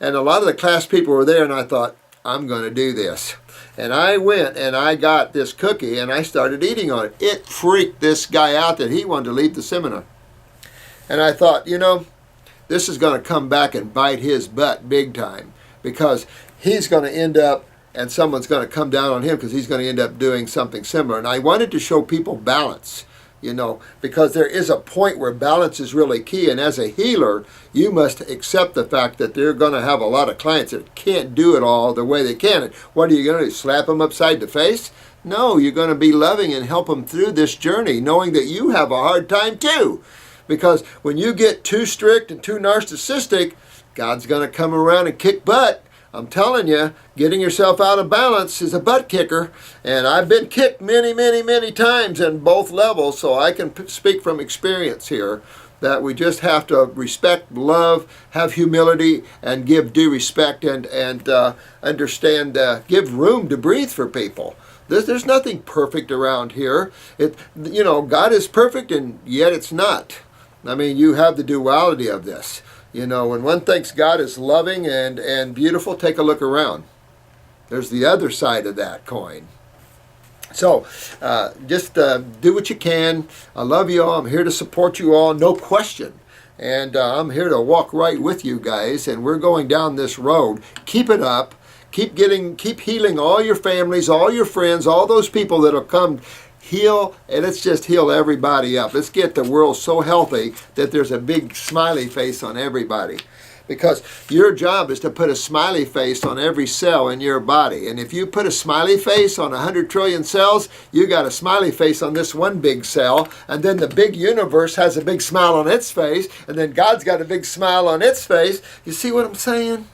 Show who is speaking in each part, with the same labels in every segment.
Speaker 1: And a lot of the class people were there, and I thought, I'm going to do this. And I went and I got this cookie and I started eating on it. It freaked this guy out that he wanted to leave the seminar. And I thought, this is going to come back and bite his butt big time, because he's going to end up, and someone's going to come down on him because he's going to end up doing something similar. And I wanted to show people balance, because there is a point where balance is really key. And as a healer, you must accept the fact that they're going to have a lot of clients that can't do it all the way they can. And what are you going to do, slap them upside the face? No, you're going to be loving and help them through this journey, knowing that you have a hard time too. Because when you get too strict and too narcissistic, God's going to come around and kick butt. I'm telling you, getting yourself out of balance is a butt kicker. And I've been kicked many, many, many times in both levels, so I can speak from experience here that we just have to respect, love, have humility, and give due respect and understand, give room to breathe for people. There's nothing perfect around here. God is perfect, and yet it's not. I mean, you have the duality of this. When one thinks God is loving and beautiful, take a look around. There's the other side of that coin. So just do what you can. I love you all. I'm here to support you all, no question. And I'm here to walk right with you guys. And we're going down this road. Keep it up. Keep healing all your families, all your friends, all those people that will come heal, and let's just heal everybody up. Let's get the world so healthy that there's a big smiley face on everybody. Because your job is to put a smiley face on every cell in your body. And if you put a smiley face on 100 trillion cells, you got a smiley face on this one big cell. And then the big universe has a big smile on its face. And then God's got a big smile on its face. You see what I'm saying?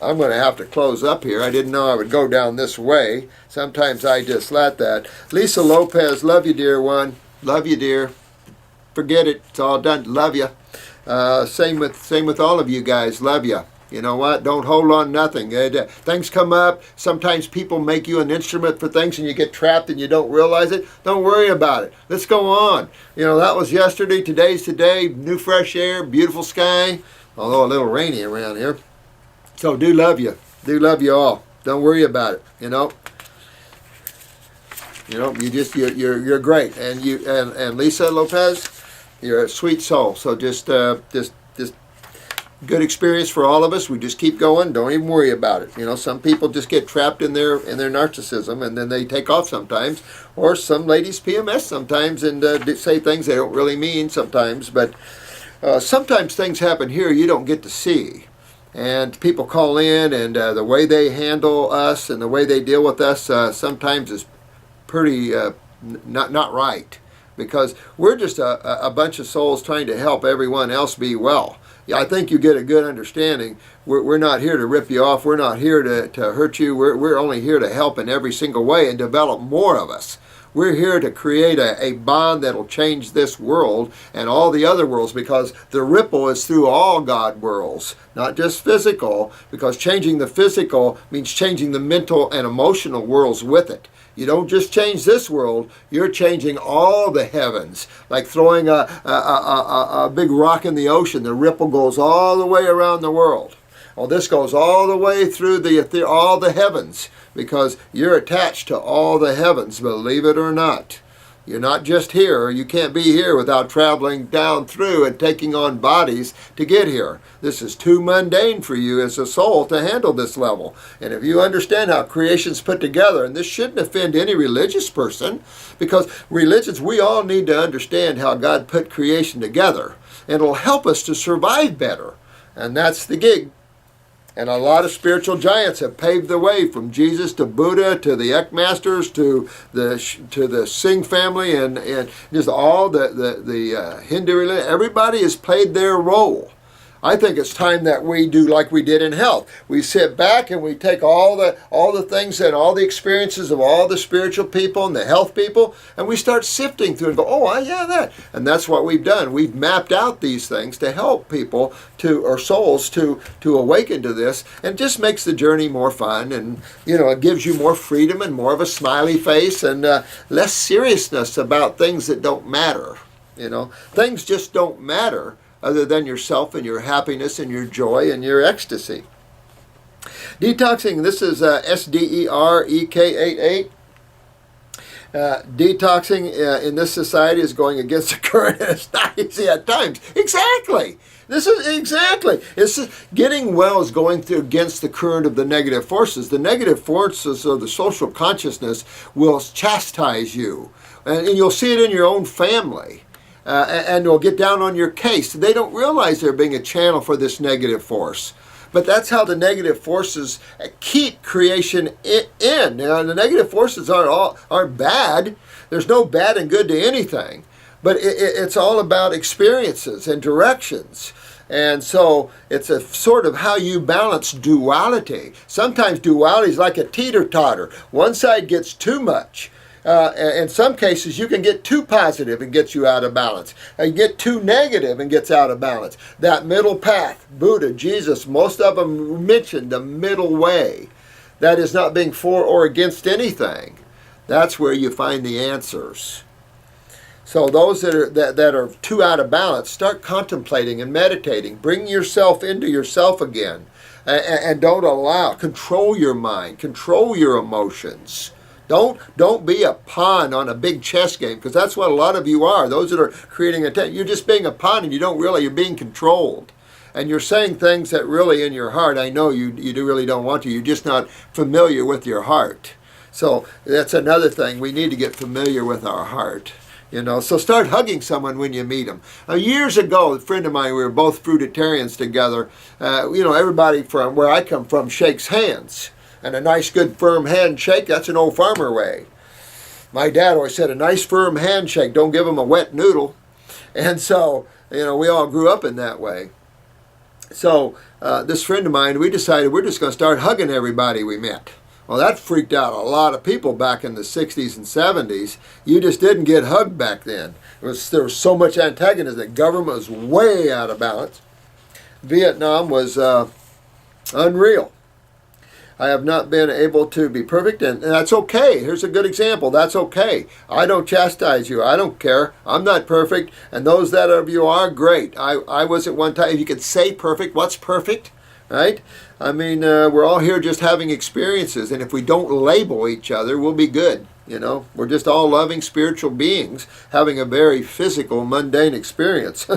Speaker 1: I'm going to have to close up here. I didn't know I would go down this way. Sometimes I just let that. Lisa Lopez, love you, dear one. Love you, dear. Forget it. It's all done. Love you. Same with all of you guys. Love you. You know what? Don't hold on nothing. Things come up. Sometimes people make you an instrument for things and you get trapped and you don't realize it. Don't worry about it. Let's go on. That was yesterday. Today's today. New fresh air. Beautiful sky. Although a little rainy around here. So do love you. Do love you all. Don't worry about it. You're great. And Lisa Lopez, you're a sweet soul. So just good experience for all of us. We just keep going. Don't even worry about it. Some people just get trapped in their narcissism and then they take off sometimes. Or some ladies PMS sometimes and say things they don't really mean sometimes. But sometimes things happen here you don't get to see. And people call in, and the way they handle us and the way they deal with us sometimes is pretty not right, because we're just a bunch of souls trying to help everyone else be well. Yeah, I think you get a good understanding. We're not here to rip you off. We're not here to hurt you. We're only here to help in every single way and develop more of us. We're here to create a bond that'll change this world and all the other worlds, because the ripple is through all God worlds, not just physical, because changing the physical means changing the mental and emotional worlds with it. You don't just change this world, you're changing all the heavens. Like throwing a big rock in the ocean, the ripple goes all the way around the world. Well, this goes all the way through all the heavens, because you're attached to all the heavens, believe it or not. You're not just here. You can't be here without traveling down through and taking on bodies to get here. This is too mundane for you as a soul to handle this level. And if you understand how creation's put together, and this shouldn't offend any religious person, because religions, we all need to understand how God put creation together. And it'll help us to survive better. And that's the gig. And a lot of spiritual giants have paved the way, from Jesus to Buddha to the Ekmasters to the Singh family and just all the Hindu religion. Everybody has played their role. I think it's time that we do like we did in health. We sit back and we take all the things and all the experiences of all the spiritual people and the health people, and we start sifting through and go, oh, yeah, that. And that's what we've done. We've mapped out these things to help people or souls to awaken to this, and just makes the journey more fun, and it gives you more freedom and more of a smiley face and less seriousness about things that don't matter. Things just don't matter other than yourself and your happiness and your joy and your ecstasy. Detoxing, this is SDEREK88. Detoxing in this society is going against the current, and it's not easy at times. Exactly. This is exactly. Getting well is going against the current of the negative forces. The negative forces of the social consciousness will chastise you, and you'll see it in your own family. And they'll get down on your case. They don't realize they're being a channel for this negative force. But that's how the negative forces keep creation in. Now, the negative forces aren't bad. There's no bad and good to anything. But it's all about experiences and directions. And so it's a sort of how you balance duality. Sometimes duality is like a teeter-totter. One side gets too much. In some cases, you can get too positive and gets you out of balance. And get too negative and gets out of balance. That middle path, Buddha, Jesus, most of them mentioned the middle way. That is not being for or against anything. That's where you find the answers. So those that are too out of balance, start contemplating and meditating. Bring yourself into yourself again. And don't control your mind, control your emotions. Don't be a pawn on a big chess game, because that's what a lot of you are. Those that are creating you're just being a pawn, and you don't realize you're being controlled. And you're saying things that really in your heart, I know you really don't want to. You're just not familiar with your heart. So that's another thing. We need to get familiar with our heart. So start hugging someone when you meet them. Years ago, a friend of mine, we were both fruitarians together. Everybody from where I come from shakes hands. And a nice, good, firm handshake, that's an old farmer way. My dad always said, a nice, firm handshake, don't give them a wet noodle. And so, we all grew up in that way. So this friend of mine, we decided we're just going to start hugging everybody we met. Well, that freaked out a lot of people back in the 60s and 70s. You just didn't get hugged back then. There was so much antagonism. The government was way out of balance. Vietnam was unreal. I have not been able to be perfect, and that's okay. Here's a good example. That's okay. I don't chastise you. I don't care. I'm not perfect, and those that of you are, great. I was at one time. If you could say perfect, what's perfect, right? I mean, we're all here just having experiences, and if we don't label each other, we'll be good. We're just all loving spiritual beings having a very physical, mundane experience.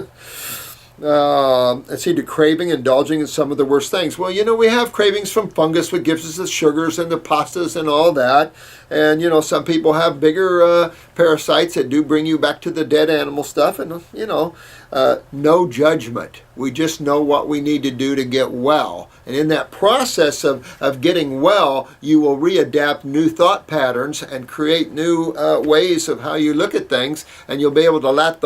Speaker 1: Let's see, the craving, indulging in some of the worst things. Well, we have cravings from fungus, which gives us the sugars and the pastas and all that. And, some people have bigger parasites that do bring you back to the dead animal stuff. And, no judgment. We just know what we need to do to get well. And in that process of getting well, you will readapt new thought patterns and create new ways of how you look at things, and you'll be able to let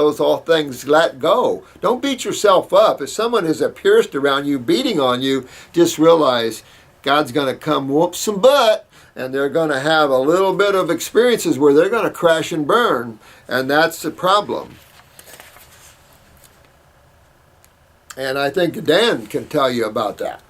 Speaker 1: things let go. Don't beat yourself up. If someone is a purist around you beating on you, just realize God's going to come whoop some butt, and they're going to have a little bit of experiences where they're going to crash and burn, and that's the problem. And I think Dan can tell you about that.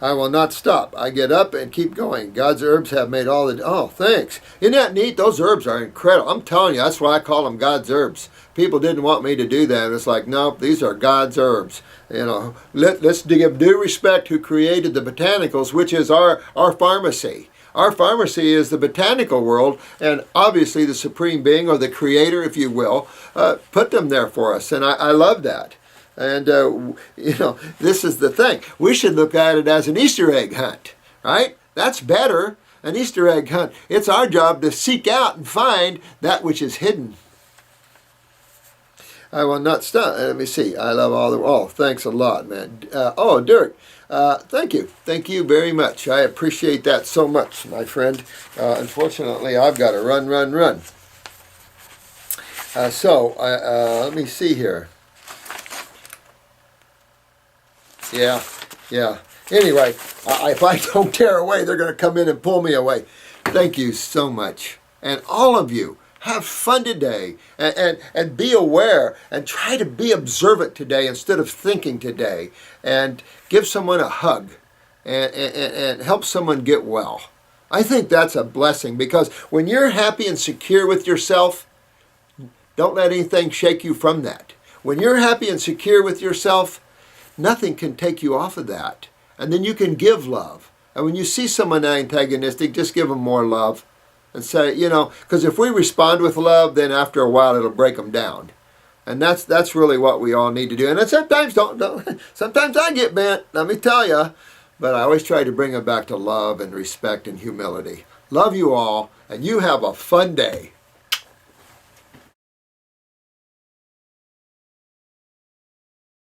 Speaker 1: I will not stop. I get up and keep going. God's herbs have made all the... Oh, thanks. Isn't that neat? Those herbs are incredible. I'm telling you, that's why I call them God's herbs. People didn't want me to do that. It's like, nope, these are God's herbs. Let's give due respect who created the botanicals, which is our pharmacy. Our pharmacy is the botanical world, and obviously the Supreme Being, or the Creator, if you will, put them there for us, and I love that. And, this is the thing. We should look at it as an Easter egg hunt, right? That's better, an Easter egg hunt. It's our job to seek out and find that which is hidden. I will not stop. Let me see. I love all the... Oh, thanks a lot, man. Dirk, thank you. Thank you very much. I appreciate that so much, my friend. Unfortunately, I've got to run. Let me see here. Yeah. Anyway, if I don't tear away, they're going to come in and pull me away. Thank you so much. And all of you, have fun today. And be aware. And try to be observant today instead of thinking today. And give someone a hug. And help someone get well. I think that's a blessing. Because when you're happy and secure with yourself, don't let anything shake you from that. when you're happy and secure with yourself, nothing can take you off of that. And then you can give love. And when you see someone antagonistic, just give them more love. And say, because if we respond with love, then after a while it'll break them down. And that's really what we all need to do. And then sometimes sometimes I get bent, let me tell you. But I always try to bring it back to love and respect and humility. Love you all, and you have a fun day.